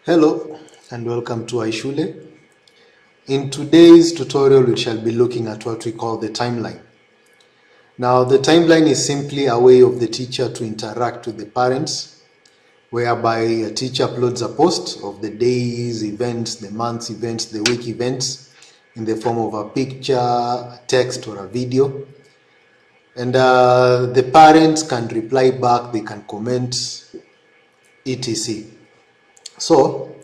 Hello and welcome to iShule. In today's tutorial, we shall be looking at what we call the timeline. Now, the timeline is simply a way of the teacher to interact with the parents, whereby a teacher uploads a post of the day's events, the month's events, the week events in the form of a picture, a text, or a video. And the parents can reply back, they can comment, etc. So,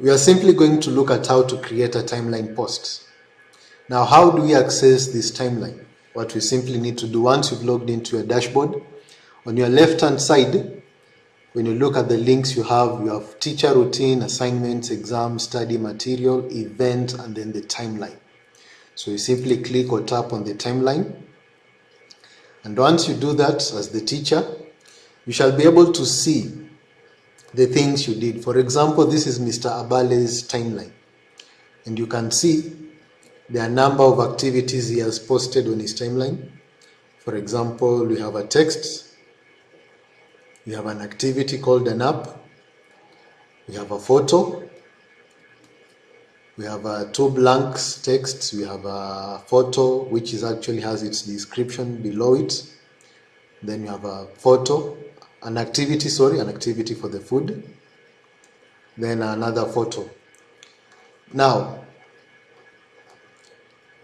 we are simply going to look at how to create a timeline post. Now, how do we access this timeline? What we simply need to do once you've logged into your dashboard, on your left-hand side, when you look at the links you have teacher routine, assignments, exams, study material, event, and then the timeline. So you simply click or tap on the timeline. And once you do that as the teacher, you shall be able to see the things you did. For example, this is Mr. Abale's timeline. And you can see there are a number of activities he has posted on his timeline. For example, we have a text, we have an activity called an app, we have a photo, we have two blanks texts, we have a photo which actually has its description below it. Then we have a photo, an activity for the food, then another photo. Now,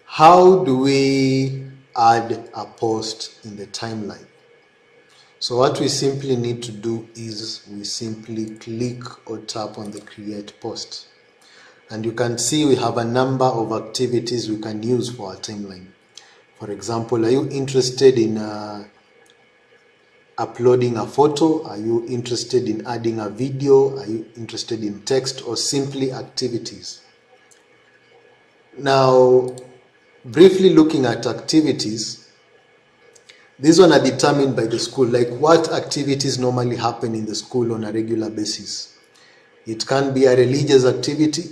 how do we add a post in the timeline? So what we simply need to do is we simply click or tap on the create post. And you can see we have a number of activities we can use for our timeline. For example, are you interested in uploading a photo? Are you interested in adding a video? Are you interested in text or simply activities? Now, briefly looking at activities, these ones are determined by the school, like what activities normally happen in the school on a regular basis. It can be a religious activity,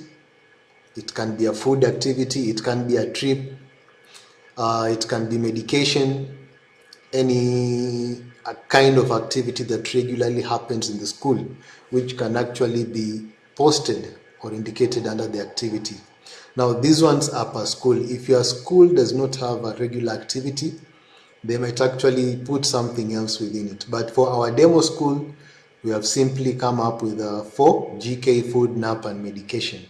it can be a food activity, it can be a trip, it can be medication, any kind of activity that regularly happens in the school, which can actually be posted or indicated under the activity. Now, these ones are per school. If your school does not have a regular activity, they might actually put something else within it. But for our demo school, we have simply come up with 4: GK, food, nap, and medication.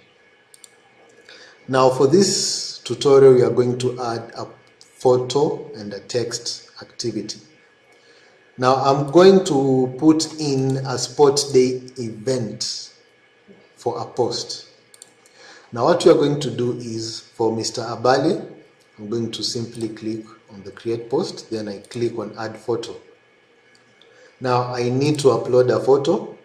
Now, for this tutorial, we are going to add a photo and a text activity. Now, I'm going to put in a sports day event for a post. Now, what we are going to do is, for Mr. Abale, I'm going to simply click on the create post, then I click on add photo. Now, I need to upload a photo.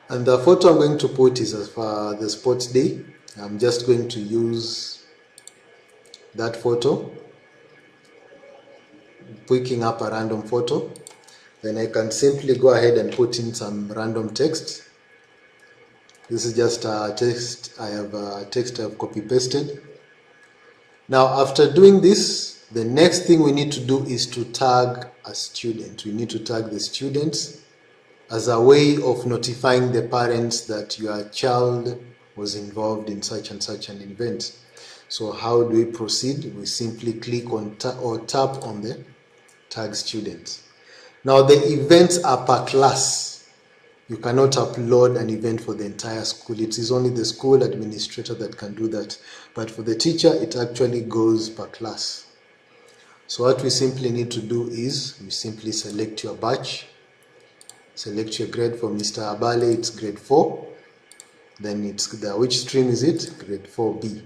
And the photo I'm going to put is as for the sports day. I'm just going to use that photo, picking up a random photo. Then I can simply go ahead and put in some random text. This is just a text. I have copy pasted. Now, after doing this, the next thing we need to do is to tag a student. We need to tag the students as a way of notifying the parents that your child was involved in such and such an event. So how do we proceed? We simply click on or tap on the tag students. Now, the events are per class. You cannot upload an event for the entire school. It is only the school administrator that can do that. But for the teacher, it actually goes per class. So what we simply need to do is we simply select your batch, select your grade. For Mr. Abale, it's grade 4. Then it's which stream is it? Grade 4B.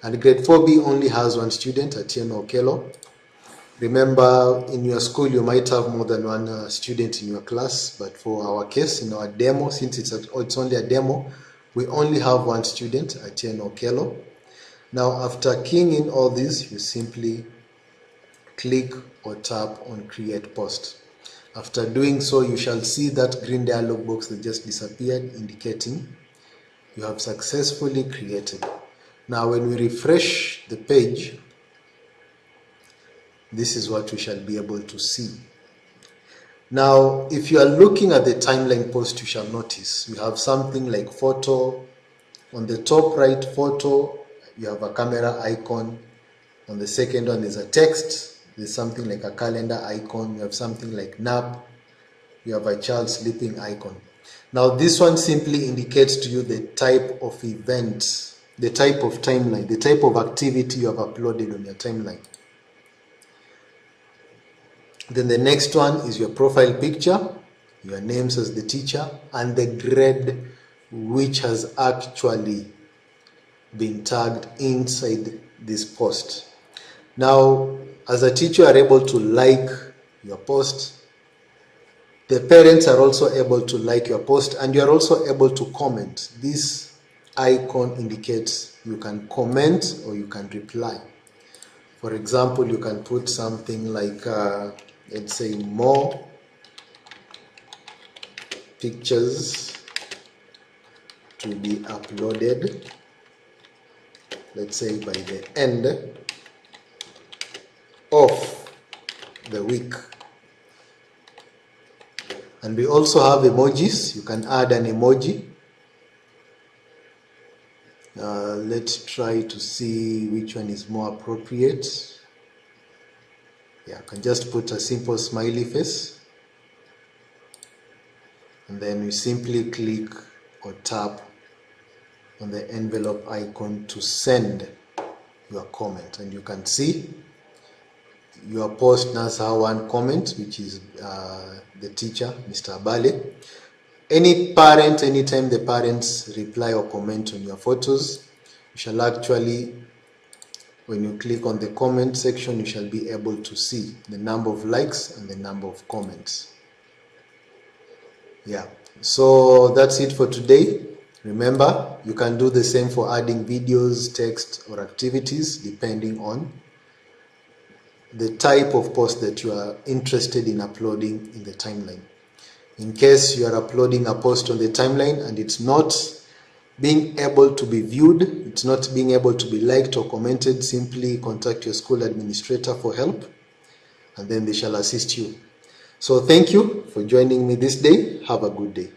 And grade 4B only has one student, Atieno Okello. Remember, in your school, you might have more than one student in your class, but for our case, in our demo, since it's only a demo, we only have one student, Atieno Okello. Now, after keying in all this, you simply click or tap on create post. After doing so, you shall see that green dialog box that just disappeared, indicating you have successfully created. Now, when we refresh the page, this is what we shall be able to see. Now, if you are looking at the timeline post, you shall notice we have something like photo. On the top right photo, you have a camera icon. On the second one is a text. There's something like a calendar icon. You have something like nap. You have a child sleeping icon. Now, this one simply indicates to you the type of event, the type of timeline, the type of activity you have uploaded on your timeline. Then the next one is your profile picture, your names as the teacher, and the grade which has actually been tagged inside this post. Now, as a teacher, you are able to like your post. The parents are also able to like your post, and you are also able to comment. This icon indicates you can comment or you can reply. For example, you can put something like, let's say, more pictures to be uploaded, let's say by the end of the week. And we also have emojis. You can add an emoji. Let's try to see which one is more appropriate. Yeah, I can just put a simple smiley face. And then we simply click or tap on the envelope icon to send your comment. And you can see your post now has one comment, which is the teacher, Mr. Abale. Any parent, anytime the parents reply or comment on your photos, you shall actually, when you click on the comment section, you shall be able to see the number of likes and the number of comments. Yeah, so that's it for today. Remember, you can do the same for adding videos, text, or activities, depending on the type of post that you are interested in uploading in the timeline. In case you are uploading a post on the timeline and it's not being able to be viewed, it's not being able to be liked or commented, simply contact your school administrator for help, and then they shall assist you. So thank you for joining me this day. Have a good day.